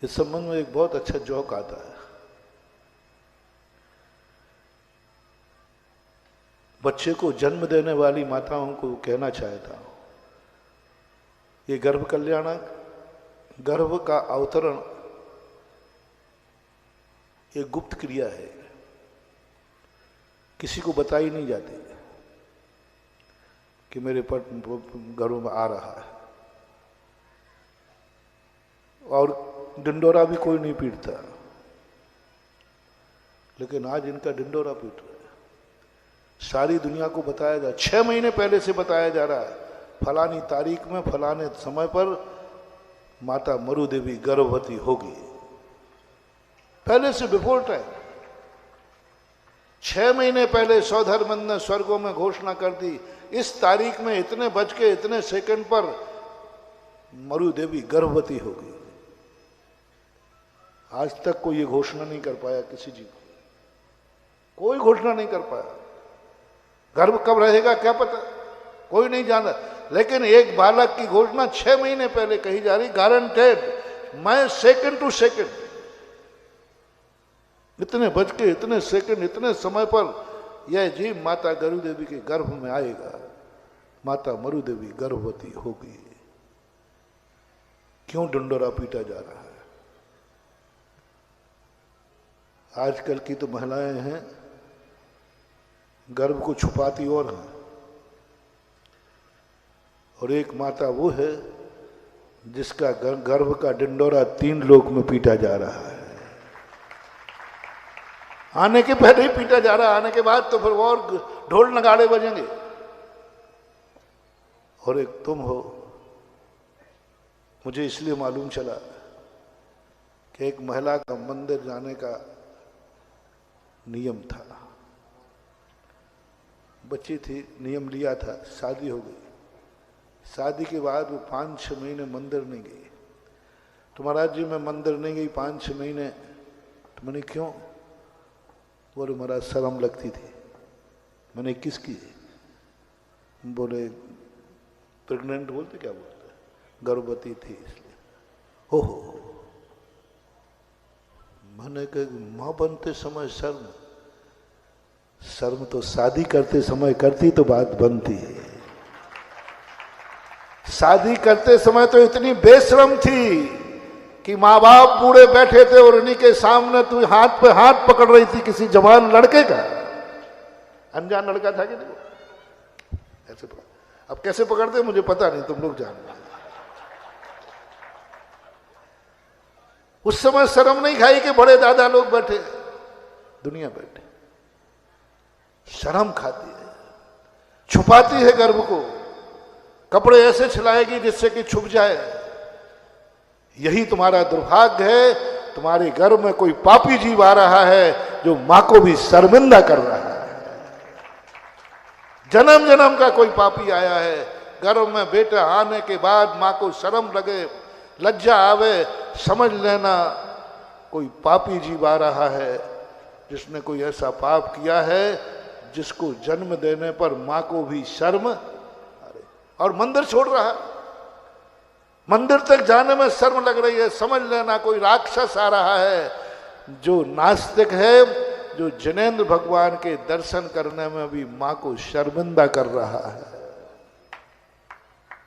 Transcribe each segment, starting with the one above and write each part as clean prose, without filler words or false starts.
इस संबंध में एक बहुत अच्छा जोक आता है। बच्चे को जन्म देने वाली माताओं को कहना चाहता हूं, ये गर्भ कल्याणक, गर्भ का अवतरण एक गुप्त क्रिया है, किसी को बताई नहीं जाती कि मेरे पेट गर्भ में आ रहा है, और डिंडोरा भी कोई नहीं पीटता। लेकिन आज इनका डिंडोरा पीट रहा है, सारी दुनिया को बताया जा, 6 महीने पहले से बताया जा रहा है, फलानी तारीख में फलाने समय पर माता मरु देवी गर्भवती होगी, पहले से बिफोर टाइम। 6 महीने पहले सौधर्मंद ने स्वर्गों में घोषणा कर दी, इस तारीख में इतने बज के इतने सेकंड पर मरु देवी गर्भवती होगी। आज तक कोई ये घोषणा नहीं कर पाया, किसी जी को कोई घोषणा नहीं कर पाया। गर्भ कब रहेगा क्या पता, कोई नहीं जाना। लेकिन एक बालक की घोषणा 6 महीने पहले कही जा रही, गारंटेड, मैं सेकंड टू सेकंड, इतने बज के इतने सेकंड इतने समय पर यह जीव माता गरु देवी के गर्भ में आएगा, माता मरु देवी गर्भवती होगी। क्यों डंडोरा पीटा जा रहा है? आजकल की तो महिलाएं हैं, गर्भ को छुपाती और हैं, और एक माता वो है जिसका गर्भ का डिंडोरा 3 लोक में पीटा जा रहा है। आने के पहले ही पीटा जा रहा है, आने के बाद तो फिर और ढोल नगाड़े बजेंगे। और एक तुम हो, मुझे इसलिए मालूम चला कि एक महिला का मंदिर जाने का नियम था, बच्ची थी, नियम लिया था, शादी हो गई। शादी के बाद वो 5-6 महीने मंदिर नहीं गई। तो महाराज जी मैं मंदिर नहीं गई 5-6 महीने। तो मैंने क्यों? बोले महाराज शर्म लगती थी। मैंने किसकी? बोले प्रेग्नेंट बोलते, क्या बोलते, गर्भवती थी इसलिए। ओहो, मैंने कहा मां बनते समय शर्म, शर्म तो शादी करते समय करती तो बात बनती है। शादी करते समय तो इतनी बेशरम थी कि माँ बाप बूढ़े बैठे थे और उन्हीं के सामने तू हाथ पे हाथ पकड़ रही थी किसी जवान लड़के का। अनजान लड़का था कि नहीं, ऐसे पकड़। अब कैसे पकड़ते मुझे पता नहीं, तुम लोग जानते। उस समय शर्म नहीं खाई कि बड़े दादा लोग बैठे, दुनिया बैठे, शर्म खाती है, छुपाती है गर्भ को, कपड़े ऐसे छिलाएगी जिससे कि छुप जाए। यही तुम्हारा दुर्भाग्य है, तुम्हारे गर्भ में कोई पापी जीव आ रहा है जो मां को भी शर्मिंदा कर रहा है। जन्म जन्म का कोई पापी आया है, गर्भ में बेटा आने के बाद मां को शर्म लगे, लज्जा आवे, समझ लेना कोई पापी जीव आ रहा है जिसने कोई ऐसा पाप किया है जिसको जन्म देने पर मां को भी शर्म। अरे, और मंदिर छोड़ रहा है, मंदिर तक जाने में शर्म लग रही है। समझ लेना कोई राक्षस आ रहा है जो नास्तिक है, जो जिनेंद्र भगवान के दर्शन करने में भी मां को शर्मिंदा कर रहा है,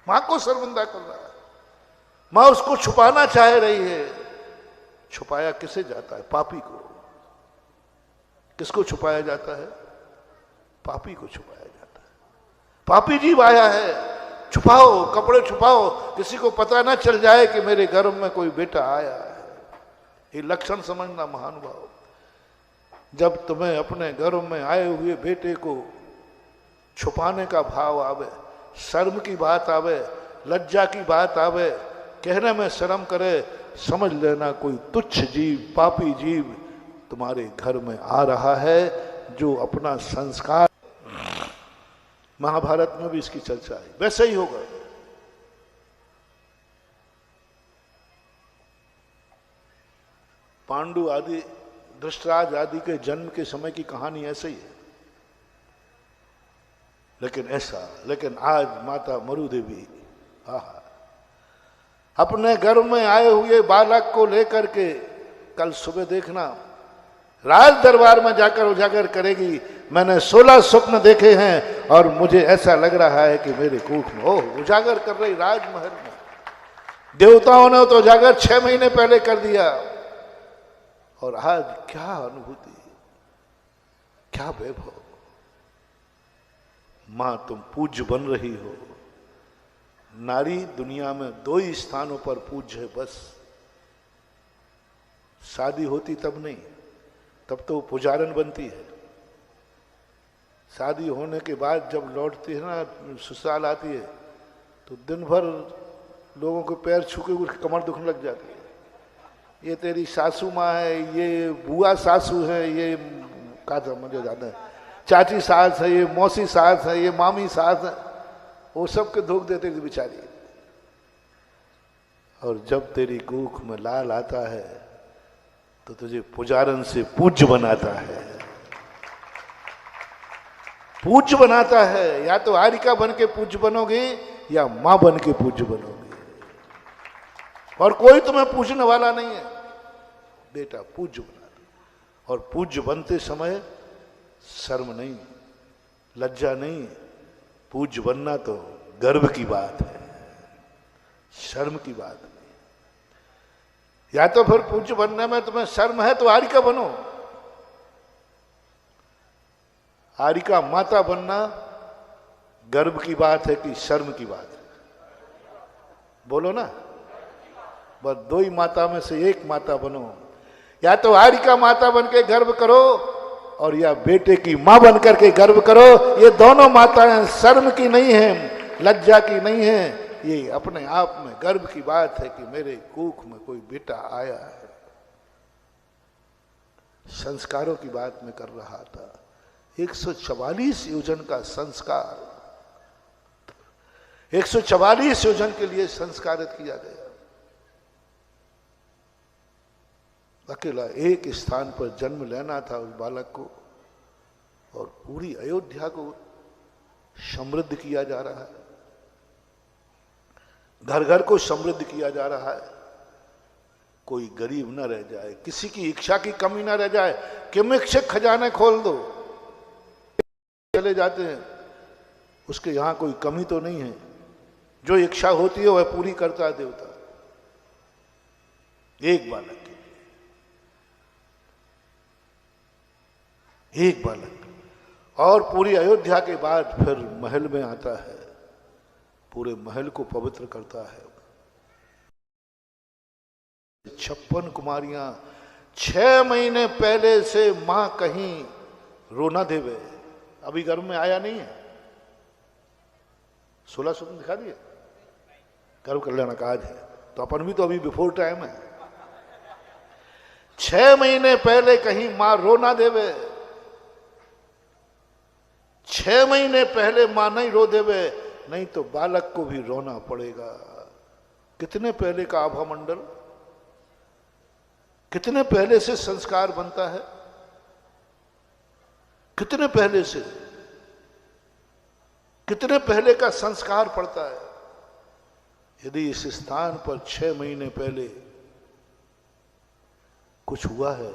मां को शर्मिंदा कर रहा है। मां उसको छुपाना चाह रही है। छुपाया किसे जाता है? पापी को। किसको छुपाया जाता है? पापी को छुपाया जाता है। पापी जीव आया है, छुपाओ, कपड़े छुपाओ, किसी को पता ना चल जाए कि मेरे गर्भ में कोई बेटा आया है। ये लक्षण समझना महानुभाव। जब तुम्हें अपने गर्भ में आए हुए बेटे को छुपाने का भाव आवे, शर्म की बात आवे, लज्जा की बात आवे, कहने में शर्म करे, समझ लेना कोई तुच्छ जीव, पापी जीव तुम्हारे घर में आ रहा है जो अपना संस्कार। महाभारत में भी इसकी चर्चा है, वैसे ही होगा। पांडु आदि, धृष्टराज आदि के जन्म के समय की कहानी ऐसे ही है। लेकिन आज माता मरु देवी, आहा, अपने घर में आए हुए बालक को लेकर के कल सुबह देखना, राज दरबार में जाकर उजागर करेगी, मैंने 16 स्वप्न देखे हैं और मुझे ऐसा लग रहा है कि मेरे कुख में। ओह, उजागर कर रही राजमहल में। देवताओं ने तो उजागर 6 महीने पहले कर दिया, और आज क्या अनुभूति, क्या वैभव। मां तुम पूज्य बन रही हो। नारी दुनिया में 2 ही स्थानों पर पूज्य है बस। शादी होती तब नहीं, तब तो पुजारन बनती है। शादी होने के बाद जब लौटती है ना, ससुराल आती है, तो दिन भर लोगों के पैर छू के उसकी कमर दुखने लग जाती है। ये तेरी सासू माँ है, ये बुआ सासू है, ये का मुझे जाना है, चाची सास है, ये मौसी सास है, ये मामी सास है, वो सब के धोख देते थे बेचारी। और जब तेरी कुख में लाल आता है तो तुझे पुजारन से पूज्य बनाता है, पूज्य बनाता है। या तो आरिका बन के पूज्य बनोगे या मां बन के पूज्य बनोगे, और कोई तुम्हें पूछने वाला नहीं है। बेटा पूज्य बना, और पूज्य बनते समय शर्म नहीं, लज्जा नहीं। पूज्य बनना तो गर्व की बात है, शर्म की बात नहीं। या तो फिर पूज्य बनने में तुम्हें शर्म है तो आरिका बनो। आरिका माता बनना गर्व की बात है कि शर्म की बात है? बोलो ना, बस 2 ही माता में से एक माता बनो। या तो आरिका माता बन के गर्व करो, और या बेटे की मां बन करके गर्व करो। ये दोनों माताएं शर्म की नहीं है, लज्जा की नहीं है, ये अपने आप में गर्व की बात है कि मेरे कुख में कोई बेटा आया है। संस्कारों की बात मैं कर रहा था। 144 योजन का संस्कार, 144 योजन के लिए संस्कारित किया गया। अकेला एक स्थान पर जन्म लेना था उस बालक को, और पूरी अयोध्या को समृद्ध किया जा रहा है, घर घर को समृद्ध किया जा रहा है। कोई गरीब न रह जाए, किसी की इच्छा की कमी न रह जाए। किमिच्छित खजाने खोल दो, चले जाते हैं, उसके यहां कोई कमी तो नहीं है। जो इच्छा होती है वह पूरी करता है देवता। एक बालक के लिए, एक बालक, और पूरी अयोध्या के बाद फिर महल में आता है, पूरे महल को पवित्र करता है। 56 कुमारियां 6 महीने पहले से मां कहीं रोना देवे। अभी गर्भ में आया नहीं है, 16 स्वप्न दिखा दिए, गर्भ कल्याण काज है, तो अपन भी तो अभी बिफोर टाइम है। 6 महीने पहले कहीं मां रोना देवे, 6 महीने पहले मां नहीं रो देवे, नहीं तो बालक को भी रोना पड़ेगा। कितने पहले का आभा मंडल, कितने पहले से संस्कार बनता है, कितने पहले से, कितने पहले का संस्कार पड़ता है। यदि इस स्थान पर 6 महीने पहले कुछ हुआ है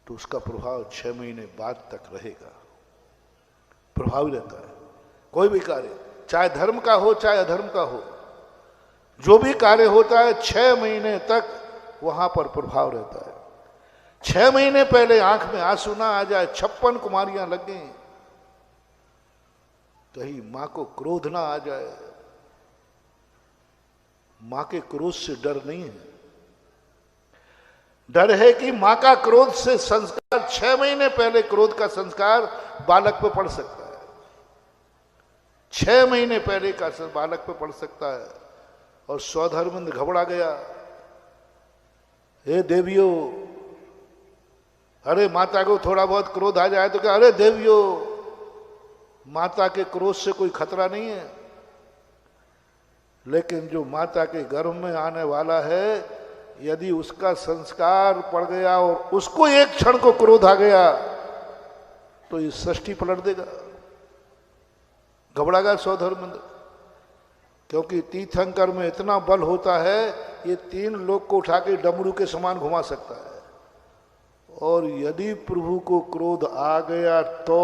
तो उसका प्रभाव 6 महीने बाद तक रहेगा, प्रभावी रहता है। कोई भी कार्य, चाहे धर्म का हो चाहे अधर्म का हो, जो भी कार्य होता है 6 महीने तक वहां पर प्रभाव रहता है। 6 महीने पहले आंख में आंसू ना आ जाए, 56 कुमारियां लग गई, कहीं मां को क्रोध ना आ जाए। मां के क्रोध से डर नहीं है, डर है कि मां का क्रोध से संस्कार 6 महीने पहले क्रोध का संस्कार बालक पे पड़ सकता है, 6 महीने पहले का बालक पे पड़ सकता है। और स्वधर्मेंद्र घबरा गया, हे देवियों, अरे माता को थोड़ा बहुत क्रोध आ जाए तो क्या, अरे देवियों, माता के क्रोध से कोई खतरा नहीं है, लेकिन जो माता के गर्भ में आने वाला है, यदि उसका संस्कार पड़ गया और उसको एक क्षण को क्रोध आ गया तो ये सृष्टि पलट देगा। घबरा गया स्वधर्मेंद्र, क्योंकि तीर्थंकर में इतना बल होता है, ये 3 लोग को उठा के डमरू के समान घुमा सकता है। और यदि प्रभु को क्रोध आ गया तो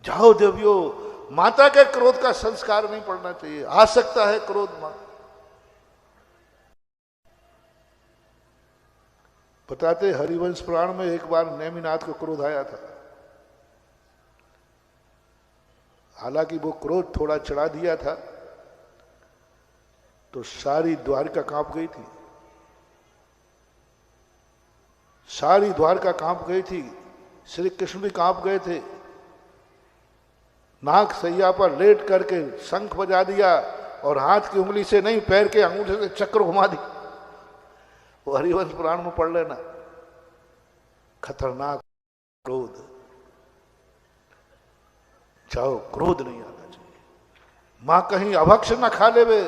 जाओ देवियों, माता के क्रोध का संस्कार नहीं पड़ना चाहिए। आ सकता है क्रोध मां। बताते हरिवंश पुराण में एक बार नेमिनाथ को क्रोध आया था। हालांकि वो क्रोध थोड़ा चढ़ा दिया था तो सारी द्वारका कांप गई थी, सारी द्वारका कांप गई थी। श्री कृष्ण भी कांप गए थे। नाग सैया पर लेट करके शंख बजा दिया और हाथ की उंगली से नहीं, पैर के अंगूठे से चक्र घुमा दी। वो हरिवंश पुराण में पढ़ लेना। खतरनाक क्रोध। जाओ, क्रोध नहीं आना चाहिए। मां कहीं अभक्ष ना खा लेवे,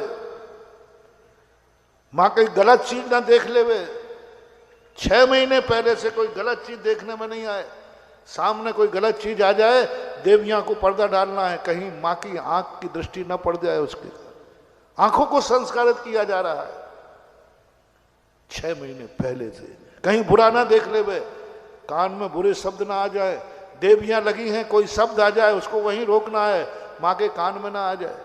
मां कहीं गलत चीज ना देख लेवे। 6 महीने पहले से कोई गलत चीज देखने में नहीं आए। सामने कोई गलत चीज आ जाए, देवियां को पर्दा डालना है, कहीं मां की आंख की दृष्टि न पड़ जाए। उसके आंखों को संस्कारित किया जा रहा है 6 महीने पहले से। कहीं बुरा ना देख लेवे, कान में बुरे शब्द ना आ जाए। देवियां लगी हैं, कोई शब्द आ जाए उसको वहीं रोकना है, मां के कान में ना आ जाए।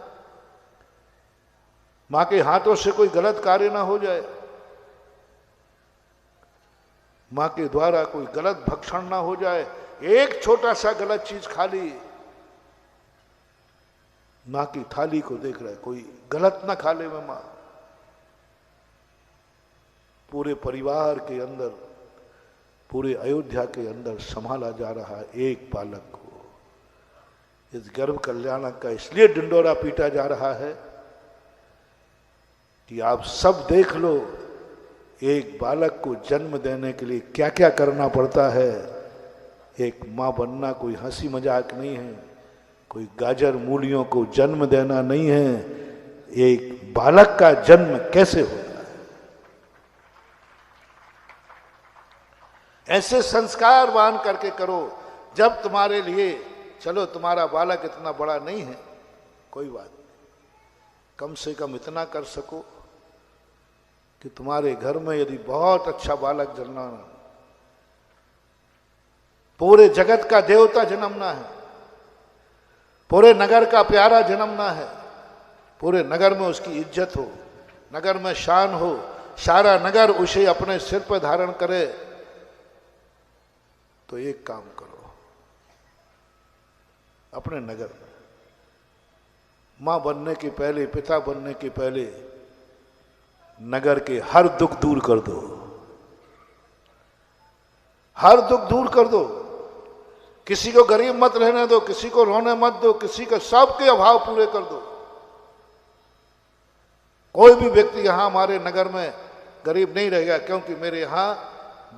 मां के हाथों से कोई गलत कार्य ना हो जाए, मां के द्वारा कोई गलत भक्षण ना हो जाए। एक छोटा सा गलत चीज खा ली, मां की थाली को देख रहा है, कोई गलत ना खा ले मां। पूरे परिवार के अंदर, पूरे अयोध्या के अंदर संभाला जा रहा है एक बालक को। इस गर्भ कल्याणक का इसलिए ढिंडोरा पीटा जा रहा है कि आप सब देख लो, एक बालक को जन्म देने के लिए क्या क्या करना पड़ता है। एक मां बनना कोई हंसी मजाक नहीं है, कोई गाजर मूलियों को जन्म देना नहीं है। एक बालक का जन्म कैसे होता है, ऐसे संस्कार मान करके करो। जब तुम्हारे लिए, चलो तुम्हारा बालक इतना बड़ा नहीं है, कोई बात नहीं, कम से कम इतना कर सको कि तुम्हारे घर में यदि बहुत अच्छा बालक जन्मना, पूरे जगत का देवता जन्मना है, पूरे नगर का प्यारा जन्मना है, पूरे नगर में उसकी इज्जत हो, नगर में शान हो, सारा नगर उसे अपने सिर पर धारण करे, तो एक काम करो, अपने नगर में मां बनने के पहले, पिता बनने के पहले नगर के हर दुख दूर कर दो, हर दुख दूर कर दो। किसी को गरीब मत रहने दो, किसी को रोने मत दो, किसी के सबके अभाव पूरे कर दो। कोई भी व्यक्ति यहां हमारे नगर में गरीब नहीं रहेगा, क्योंकि मेरे यहां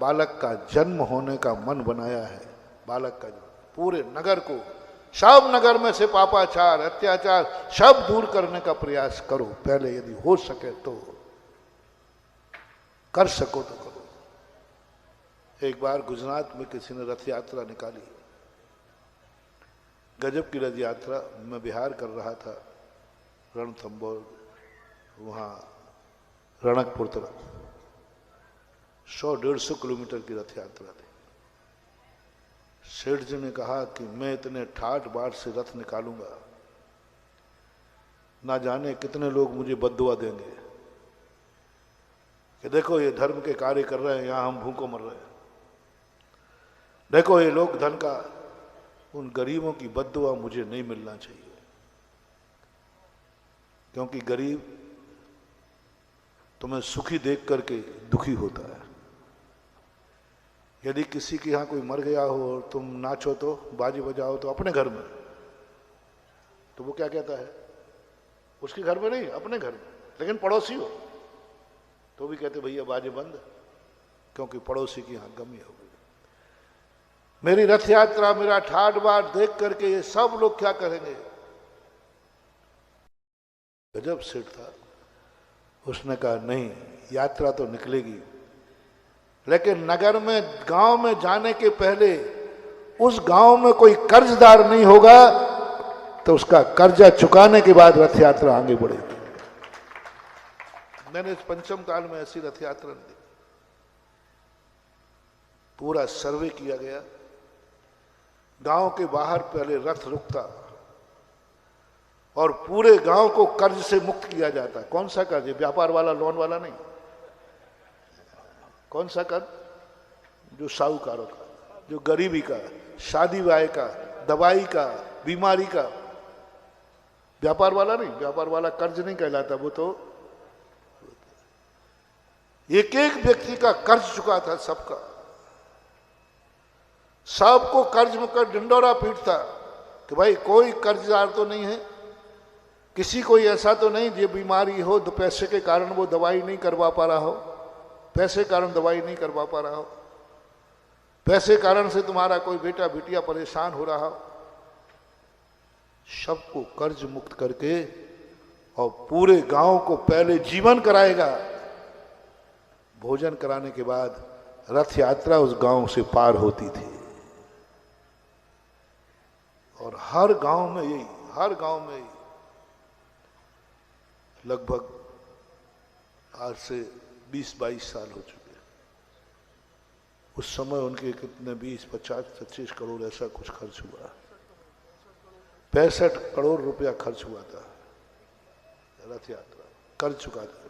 बालक का जन्म होने का मन बनाया है। बालक का पूरे नगर को, सब नगर में से पापाचार, अत्याचार सब दूर करने का प्रयास करो पहले, यदि हो सके तो, कर सको तो करो। एक बार गुजरात में किसी ने रथ यात्रा निकाली, गजब की रथ यात्रा। मैं बिहार कर रहा था, रणथंबोर, वहां रणकपुर तरफ 100-150 किलोमीटर की रथ यात्रा थी। सेठ जी ने कहा कि मैं इतने ठाठ बाट से रथ निकालूंगा, ना जाने कितने लोग मुझे बद्दुआ देंगे कि देखो ये धर्म के कार्य कर रहे हैं, यहां हम भूखों मर रहे हैं। देखो ये लोग धन का, उन गरीबों की बद्दुआ मुझे नहीं मिलना चाहिए, क्योंकि गरीब तुम्हें सुखी देख करके दुखी होता है। यदि किसी के यहां कोई मर गया हो और तुम नाचो तो, बाजी बजाओ तो अपने घर में, तो वो क्या कहता है, उसके घर में नहीं, अपने घर में, लेकिन पड़ोसी हो तो भी कहते भैया बाजे बंद, क्योंकि पड़ोसी की यहां गमी हो गई। मेरी रथ यात्रा, मेरा ठाट बाट देख करके ये सब लोग क्या करेंगे। गजब सेठ था, उसने कहा नहीं, यात्रा तो निकलेगी, लेकिन नगर में, गांव में जाने के पहले उस गांव में कोई कर्जदार नहीं होगा तो उसका कर्जा चुकाने के बाद रथ यात्रा आगे बढ़ेगी। मैंने इस पंचम काल में ऐसी रथ यात्रा दी, पूरा सर्वे किया गया। गांव के बाहर पहले रथ रुकता और पूरे गांव को कर्ज से मुक्त किया जाता। कौन सा कर्ज? व्यापार वाला, लोन वाला नहीं। कौन सा कर्ज? जो साहूकारों का, जो गरीबी का, शादी ब्याह का, दवाई का, बीमारी का। व्यापार वाला नहीं, व्यापार वाला कर्ज नहीं कहलाता, वो तो एक एक व्यक्ति का कर्ज चुका था सबका। सबको कर्ज में कर ढिंडोरा पीटता कि भाई कोई कर्जदार तो नहीं है, किसी कोई ऐसा तो नहीं जो बीमारी हो तो पैसे के कारण वो दवाई नहीं करवा पा रहा हो, पैसे के कारण दवाई नहीं करवा पा रहा हो, पैसे कारण से तुम्हारा कोई बेटा बेटिया परेशान हो रहा हो। सबको कर्ज मुक्त करके और पूरे गांव को पहले जीवन कराएगा, भोजन कराने के बाद रथ यात्रा उस गांव से पार होती थी। और हर गांव में यही, हर गांव में यही, लगभग आज से 20-22 साल हो चुके। उस समय उनके कितने 20-50-25 करोड़ ऐसा कुछ खर्च हुआ, 65 करोड़ रुपया खर्च हुआ था रथ यात्रा, कर चुका था।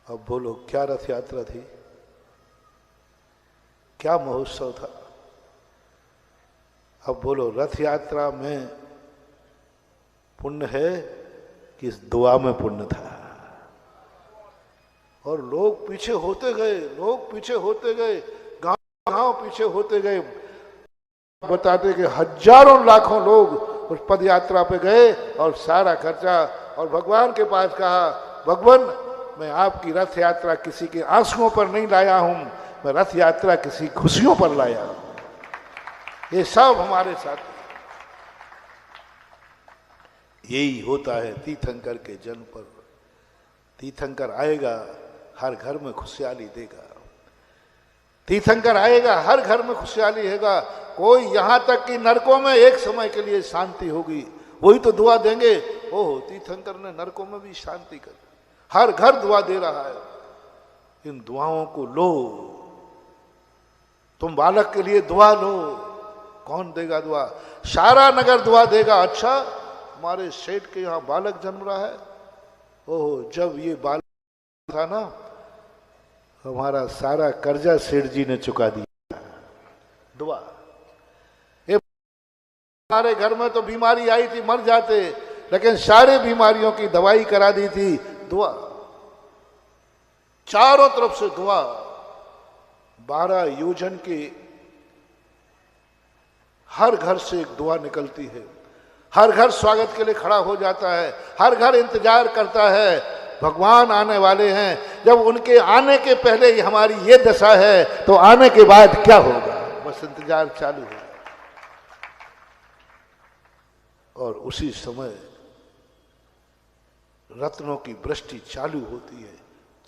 अब बोलो क्या रथ यात्रा थी, क्या महोत्सव था। अब बोलो रथ यात्रा में पुण्य है कि इस दुआ में पुण्य था। और लोग पीछे होते गए, लोग पीछे होते गए, गांव गांव पीछे होते गए। बताते कि हजारों लाखों लोग उस पद यात्रा पे गए और सारा खर्चा, और भगवान के पास कहा, भगवान मैं आपकी रथ यात्रा किसी के आंसुओं पर नहीं लाया हूं, मैं रथ यात्रा किसी खुशियों पर लाया हूं। ये सब हमारे साथ यही होता है तीर्थंकर के जन्म पर। तीर्थंकर आएगा हर घर में खुशहाली देगा, तीर्थंकर आएगा हर घर में खुशहाली होगा। कोई यहां तक कि नरकों में एक समय के लिए शांति होगी, वही तो दुआ देंगे। ओह तीर्थंकर ने नरकों में भी शांति कर, हर घर दुआ दे रहा है। इन दुआओं को लो, तुम बालक के लिए दुआ लो। कौन देगा दुआ? सारा नगर दुआ देगा। अच्छा हमारे सेठ के यहाँ बालक जन्म रहा है, ओह जब ये बालक था ना हमारा सारा कर्जा सेठ जी ने चुका दिया। दुआ। ये हमारे घर में तो बीमारी आई थी, मर जाते, लेकिन सारे बीमारियों की दवाई करा दी थी। दुआ, चारों तरफ से दुआ। 12 योजन की हर घर से एक दुआ निकलती है। हर घर स्वागत के लिए खड़ा हो जाता है, हर घर इंतजार करता है, भगवान आने वाले हैं। जब उनके आने के पहले ही हमारी ये दशा है तो आने के बाद क्या होगा? बस इंतजार चालू है। और उसी समय रत्नों की वृष्टि चालू होती है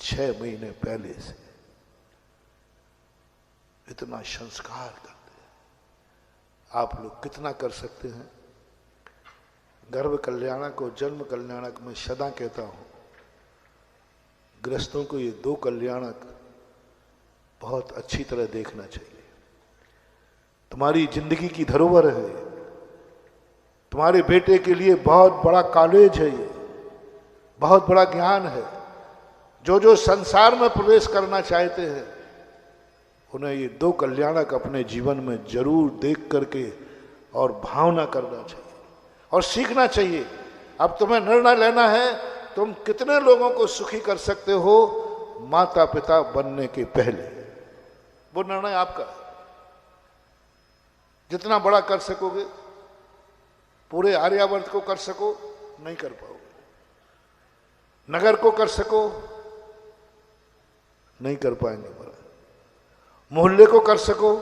6 महीने पहले से। इतना संस्कार करते हैं। आप लोग कितना कर सकते हैं? गर्भ कल्याणक को जन्म कल्याणक में सदा कहता हूं, गृहस्थों को ये 2 कल्याणक बहुत अच्छी तरह देखना चाहिए। तुम्हारी जिंदगी की धरोहर है, तुम्हारे बेटे के लिए बहुत बड़ा कॉलेज है, ये बहुत बड़ा ज्ञान है। जो जो संसार में प्रवेश करना चाहते हैं उन्हें ये 2 कल्याणक अपने जीवन में जरूर देख करके और भावना करना चाहिए और सीखना चाहिए। अब तुम्हें निर्णय लेना है तुम कितने लोगों को सुखी कर सकते हो माता पिता बनने के पहले। वो निर्णय आपका है। जितना बड़ा कर सकोगे, पूरे आर्यावर्त को कर सको, नहीं कर पाओगे। नगर को कर सको, नहीं कर पाएंगे। महाराज मोहल्ले को कर सको,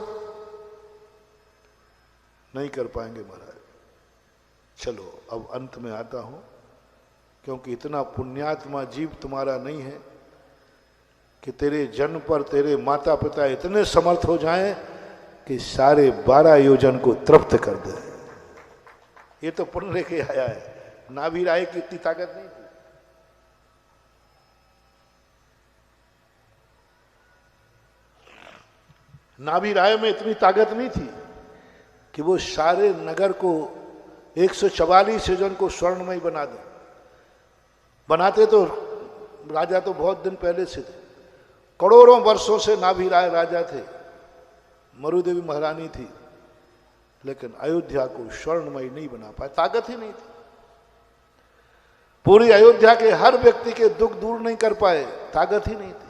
नहीं कर पाएंगे महाराज। चलो अब अंत में आता हूं, क्योंकि इतना पुण्यात्मा जीव तुम्हारा नहीं है कि तेरे जन्म पर तेरे माता पिता इतने समर्थ हो जाएं कि सारे 12 योजन को तृप्त कर दे। ये तो पुण्य लेके आया है। नाभि राय की इतनी ताकत नहीं थी। नाभि राय में इतनी ताकत नहीं थी कि वो सारे नगर को 144 योजन को स्वर्णमय बना दे। बनाते तो राजा तो बहुत दिन पहले से थे, करोड़ों वर्षों से नाभि राय राजा थे, मरुदेवी महारानी थी, लेकिन अयोध्या को स्वर्णमय नहीं बना पाए, ताकत ही नहीं थी। पूरी अयोध्या के हर व्यक्ति के दुख दूर नहीं कर पाए, ताकत ही नहीं थी।